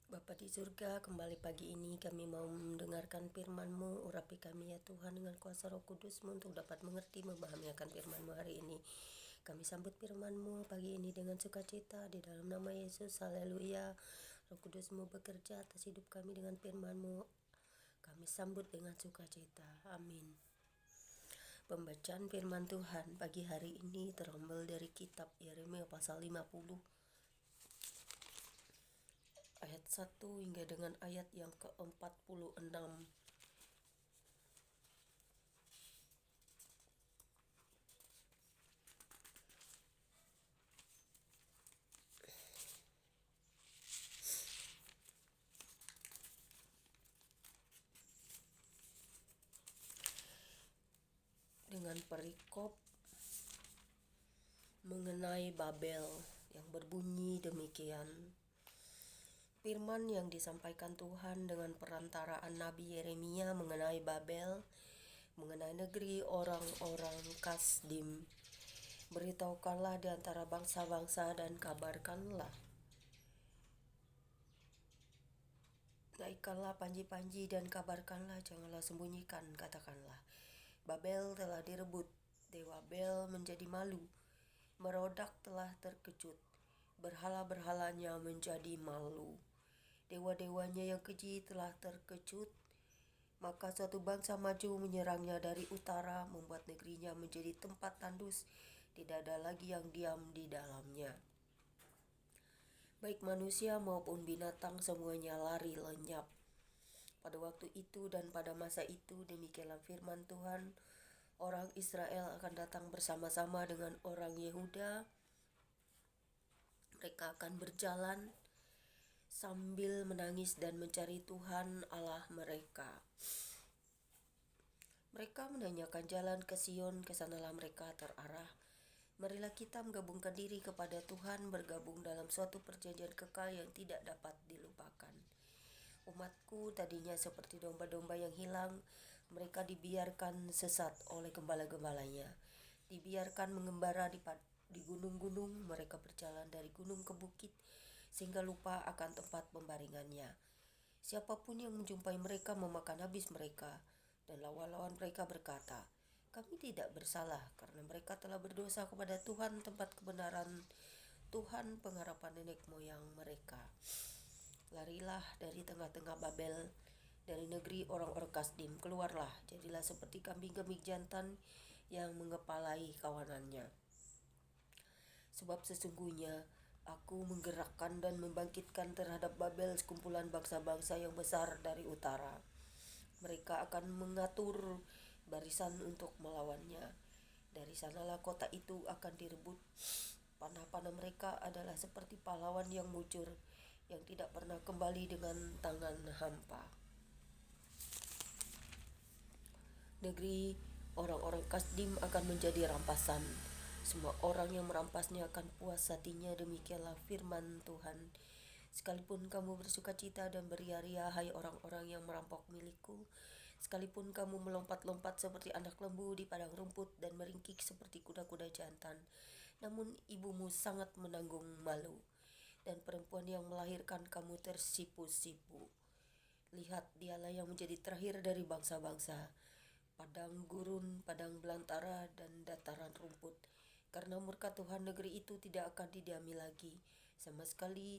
Bapa di surga, kembali pagi ini kami mau mendengarkan firman-Mu. Urapi kami ya Tuhan dengan kuasa Roh Kudus-Mu untuk dapat mengerti, memahami akan firman-Mu hari ini. Kami sambut firman-Mu pagi ini dengan sukacita di dalam nama Yesus. Haleluya. Roh Kudus-Mu bekerja atas hidup kami dengan firman-Mu. Kami sambut dengan sukacita. Amin. Pembacaan firman Tuhan pagi hari ini terambil dari kitab Yeremia pasal 50 ayat 1 hingga dengan ayat yang ke-46. Dengan perikop mengenai Babel yang berbunyi demikian. Firman yang disampaikan Tuhan dengan perantaraan Nabi Yeremia mengenai Babel, mengenai negeri orang-orang Kasdim. Beritahukanlah di antara bangsa-bangsa dan kabarkanlah. Naikkanlah panji-panji dan kabarkanlah, janganlah sembunyikan, katakanlah. Babel telah direbut, dewa Bel menjadi malu, Merodak telah terkejut, berhala-berhalanya menjadi malu. Dewa-dewanya yang keji telah terkejut, maka suatu bangsa maju menyerangnya dari utara, membuat negerinya menjadi tempat tandus, tidak ada lagi yang diam di dalamnya. Baik manusia maupun binatang semuanya lari lenyap. Pada waktu itu dan pada masa itu demikianlah firman Tuhan, orang Israel akan datang bersama-sama dengan orang Yehuda. Mereka akan berjalan sambil menangis dan mencari Tuhan Allah mereka. Mereka menanyakan jalan ke Sion, ke sanalah mereka terarah. Marilah kita menggabungkan diri kepada Tuhan, bergabung dalam suatu perjanjian kekal yang tidak dapat dilupakan. Umatku tadinya seperti domba-domba yang hilang, mereka dibiarkan sesat oleh gembala-gembalanya. Dibiarkan mengembara di gunung-gunung, mereka berjalan dari gunung ke bukit, sehingga lupa akan tempat pembaringannya. Siapapun yang menjumpai mereka memakan habis mereka, dan lawan-lawan mereka berkata, kami tidak bersalah karena mereka telah berdosa kepada Tuhan tempat kebenaran, Tuhan pengharapan nenek moyang mereka. Larilah dari tengah-tengah Babel, dari negeri orang-orang Kasdim, keluarlah, jadilah seperti kambing-kambing jantan yang mengepalai kawanannya. Sebab sesungguhnya aku menggerakkan dan membangkitkan terhadap Babel sekumpulan bangsa-bangsa yang besar dari utara. Mereka akan mengatur barisan untuk melawannya. Dari sanalah kota itu akan direbut. Panah-panah mereka adalah seperti pahlawan yang mujur, yang tidak pernah kembali dengan tangan hampa. Negeri orang-orang Kasdim akan menjadi rampasan. Semua orang yang merampasnya akan puas hatinya, demikianlah firman Tuhan. Sekalipun kamu bersukacita dan beria-ria, hai orang-orang yang merampok milikku, sekalipun kamu melompat-lompat seperti anak lembu di padang rumput dan meringkik seperti kuda-kuda jantan, namun ibumu sangat menanggung malu, dan perempuan yang melahirkan kamu tersipu-sipu. Lihat, dialah yang menjadi terakhir dari bangsa-bangsa, padang gurun, padang belantara, dan dataran rumput. Karena murka Tuhan, negeri itu tidak akan didiami lagi, sama sekali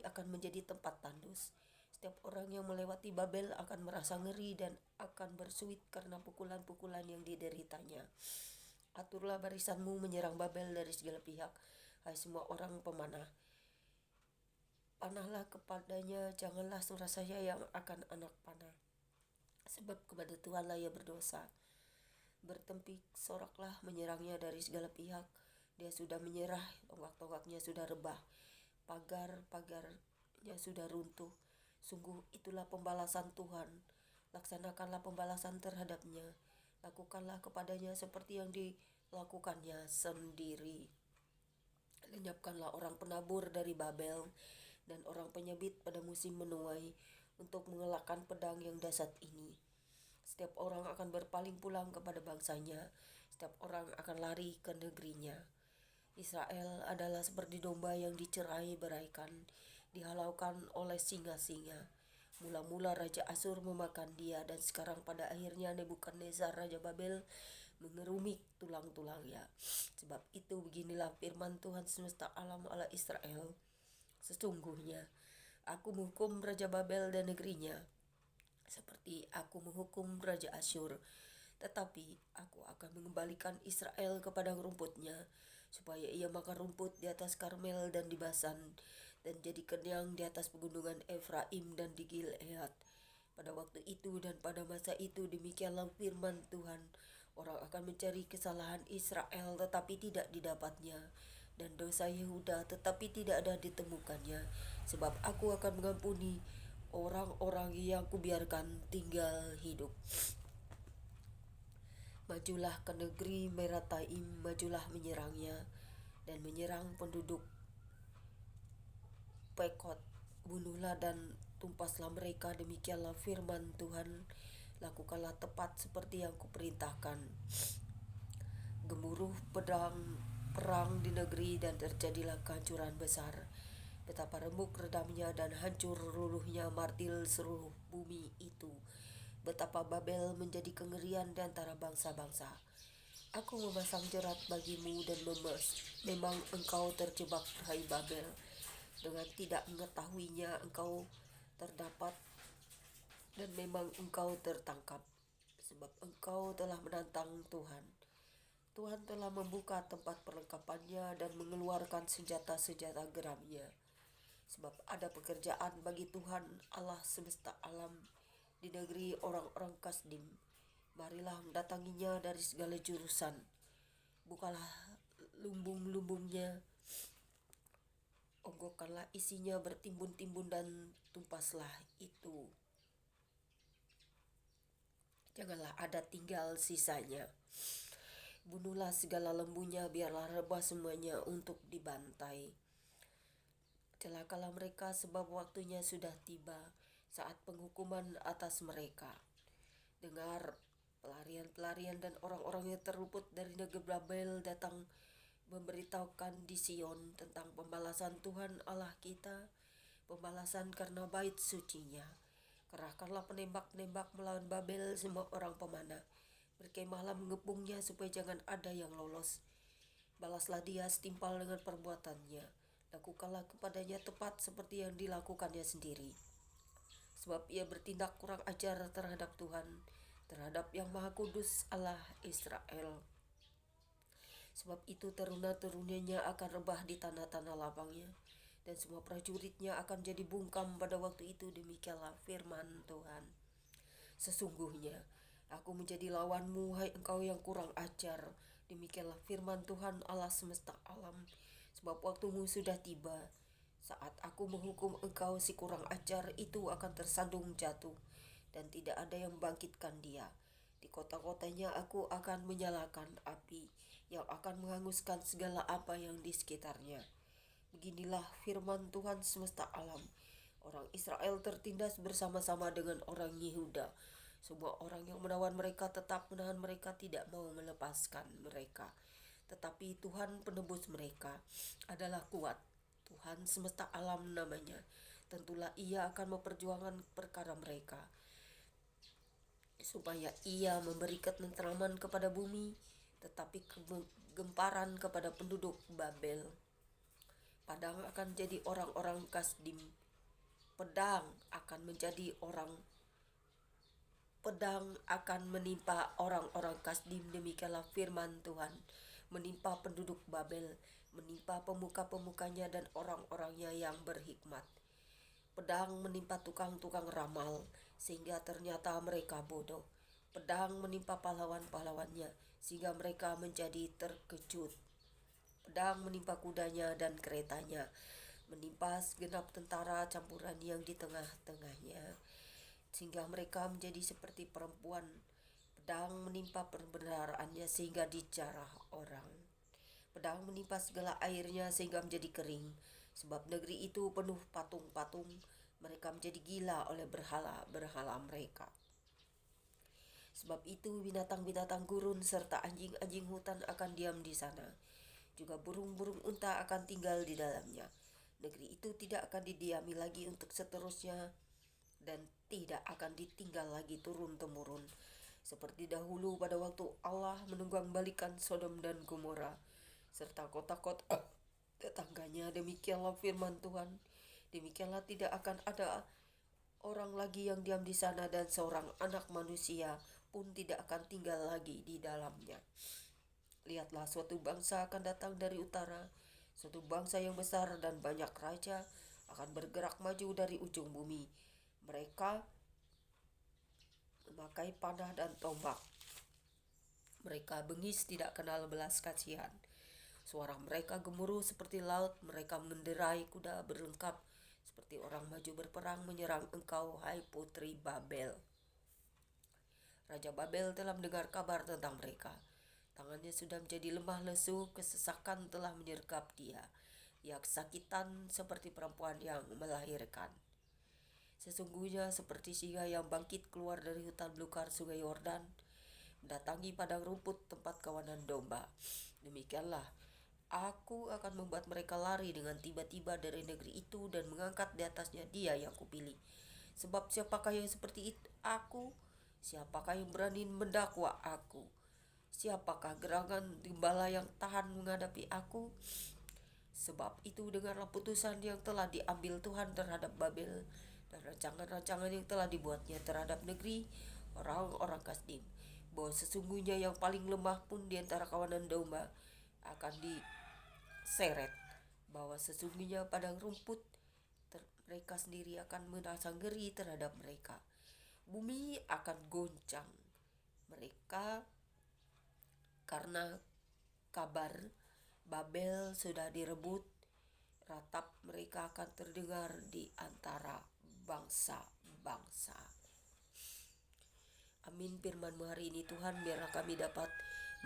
akan menjadi tempat tandus. Setiap orang yang melewati Babel akan merasa ngeri dan akan bersuit karena pukulan-pukulan yang dideritanya. Aturlah barisanmu menyerang Babel dari segala pihak, hai semua orang pemanah. Panahlah kepadanya, janganlah surasaya yang akan anak panah. Sebab kepada Tuhanlah ia berdosa. Bertempik soraklah menyerangnya dari segala pihak. Dia sudah menyerah, tonggak-tonggaknya sudah rebah, pagar-pagarnya sudah runtuh. Sungguh itulah pembalasan Tuhan. Laksanakanlah pembalasan terhadapnya. Lakukanlah kepadanya seperti yang dilakukannya sendiri. Lenyapkanlah orang penabur dari Babel dan orang penyebit pada musim menuai, untuk mengelakkan pedang yang dahsyat ini. Setiap orang akan berpaling pulang kepada bangsanya, setiap orang akan lari ke negerinya. Israel adalah seperti domba yang dicerai beraikan. dihalaukan oleh singa-singa. Mula-mula Raja Asyur memakan dia, dan sekarang pada akhirnya Nebukadnezar Raja Babel mengerumik tulang-tulangnya. Sebab itu beginilah firman Tuhan semesta alam Allah Israel. Sesungguhnya aku menghukum Raja Babel dan negerinya, seperti aku menghukum Raja Asyur. Tetapi aku akan mengembalikan Israel kepada rumputnya, supaya ia makan rumput di atas Karmel dan di Basan, dan jadi kenyang di atas pegunungan Efraim dan di Gilead. Pada waktu itu dan pada masa itu demikianlah firman Tuhan, orang akan mencari kesalahan Israel tetapi tidak didapatnya, dan dosa Yehuda tetapi tidak ada ditemukannya. Sebab aku akan mengampuni orang-orang yang kubiarkan tinggal hidup. Majulah ke negeri Merataim, majulah menyerangnya, dan menyerang penduduk Pekot. Bunuhlah dan tumpaslah mereka, demikianlah firman Tuhan. Lakukanlah tepat seperti yang kuperintahkan. Gemuruh pedang perang di negeri, dan terjadilah kehancuran besar. Betapa remuk redamnya dan hancur luluhnya martil seluruh bumi itu. Betapa Babel menjadi kengerian di antara bangsa-bangsa. Aku memasang jerat bagimu dan memang engkau terjebak, hai Babel. Dengan tidak mengetahuinya engkau terdapat, dan memang engkau tertangkap. Sebab engkau telah menantang Tuhan. Tuhan telah membuka tempat perlengkapannya dan mengeluarkan senjata-senjata geramnya. Sebab ada pekerjaan bagi Tuhan Allah semesta alam di negeri orang-orang Kasdim. Marilah mendatanginya dari segala jurusan. Bukalah lumbung-lumbungnya, onggokkanlah isinya bertimbun-timbun, dan tumpaslah itu. Janganlah ada tinggal sisanya. Bunuhlah segala lembunya, biarlah rebah semuanya untuk dibantai. Celakalah mereka, sebab waktunya sudah tiba, saat penghukuman atas mereka. Dengar, pelarian-pelarian dan orang-orang yang terluput dari negeri Babel datang memberitahukan di Sion tentang pembalasan Tuhan Allah kita, pembalasan karena bait sucinya. Kerahkanlah penembak-penembak melawan Babel, semua orang pemanah. Berkemahlah mengepungnya supaya jangan ada yang lolos. Balaslah dia setimpal dengan perbuatannya. Lakukanlah kepadanya tepat seperti yang dilakukannya sendiri. Sebab ia bertindak kurang ajar terhadap Tuhan, terhadap yang Maha Kudus Allah Israel. Sebab itu teruna-terunanya akan rebah di tanah-tanah lapangnya, dan semua prajuritnya akan jadi bungkam pada waktu itu. Demikianlah firman Tuhan. Sesungguhnya aku menjadi lawanmu, hai engkau yang kurang ajar. Demikianlah firman Tuhan Allah semesta alam. Sebab waktumu sudah tiba, saat aku menghukum engkau, si kurang ajar itu akan tersandung jatuh, dan tidak ada yang membangkitkan dia. Di kota-kotanya aku akan menyalakan api, yang akan menghanguskan segala apa yang di sekitarnya. Beginilah firman Tuhan semesta alam. Orang Israel tertindas bersama-sama dengan orang Yehuda. Semua orang yang menawan mereka tetap menahan mereka, tidak mau melepaskan mereka. Tetapi Tuhan penebus mereka adalah kuat. Tuhan semesta alam namanya. Tentulah ia akan memperjuangkan perkara mereka, supaya ia memberi ketentraman kepada bumi, tetapi kegemparan kepada penduduk Babel. Padang akan jadi orang-orang Kasdim. Pedang akan menimpa orang-orang Kasdim. Demikianlah firman Tuhan. Menimpa penduduk Babel, menimpa pemuka-pemukanya dan orang-orangnya yang berhikmat. Pedang menimpa tukang-tukang ramal, sehingga ternyata mereka bodoh. Pedang menimpa pahlawan-pahlawannya, sehingga mereka menjadi terkejut. Pedang menimpa kudanya dan keretanya, menimpa segenap tentara campuran yang di tengah-tengahnya, sehingga mereka menjadi seperti perempuan. Pedang menimpa perbendaharaannya, sehingga dijarah orang. Pedang menimpa segala airnya, sehingga menjadi kering. Sebab negeri itu penuh patung-patung, mereka menjadi gila oleh berhala-berhala mereka. Sebab itu binatang-binatang gurun serta anjing-anjing hutan akan diam di sana. Juga burung-burung unta akan tinggal di dalamnya. Negeri itu tidak akan didiami lagi untuk seterusnya dan tidak akan ditinggal lagi turun-temurun. Seperti dahulu pada waktu Allah menunggang-balikan Sodom dan Gomora serta kota-kota tetangganya. Demikianlah firman Tuhan. Demikianlah tidak akan ada orang lagi yang diam di sana, dan seorang anak manusia pun tidak akan tinggal lagi di dalamnya. Lihatlah, suatu bangsa akan datang dari utara, suatu bangsa yang besar dan banyak raja akan bergerak maju dari ujung bumi. Mereka memakai panah dan tombak. Mereka bengis, tidak kenal belas kasihan. Suara mereka gemuruh seperti laut, mereka mengendarai kuda berlengkap seperti orang maju berperang menyerang engkau, hai putri Babel. Raja Babel telah mendengar kabar tentang mereka. Tangannya sudah menjadi lemah lesu, kesesakan telah menyergap dia. Ia kesakitan seperti perempuan yang melahirkan. Sesungguhnya seperti singa yang bangkit keluar dari hutan belukar sungai Yordan, mendatangi padang rumput tempat kawanan domba. Demikianlah aku akan membuat mereka lari dengan tiba-tiba dari negeri itu dan mengangkat di atasnya dia yang kupilih. Sebab siapakah yang seperti itu aku? Siapakah yang berani mendakwa aku? Siapakah gerangan gembala yang tahan menghadapi aku? Sebab itu dengarlah putusan yang telah diambil Tuhan terhadap Babel dan rancangan-rancangan yang telah dibuatnya terhadap negeri orang-orang Kasdim, bahwa sesungguhnya yang paling lemah pun di antara kawanan domba akan diseret, bahwa sesungguhnya padang rumput mereka sendiri akan merasa ngeri terhadap mereka. Bumi akan goncang mereka karena kabar Babel sudah direbut. Ratap mereka akan terdengar di antara bangsa-bangsa. Amin firman-Mu hari ini Tuhan, biarlah kami dapat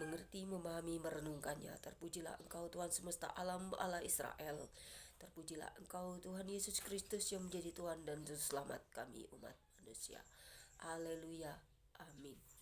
mengerti, memahami, merenungkannya. Terpujilah Engkau Tuhan semesta alam, Allah Israel. Terpujilah Engkau Tuhan Yesus Kristus yang menjadi Tuhan dan Juru Selamat kami umat manusia. Haleluya. Amin.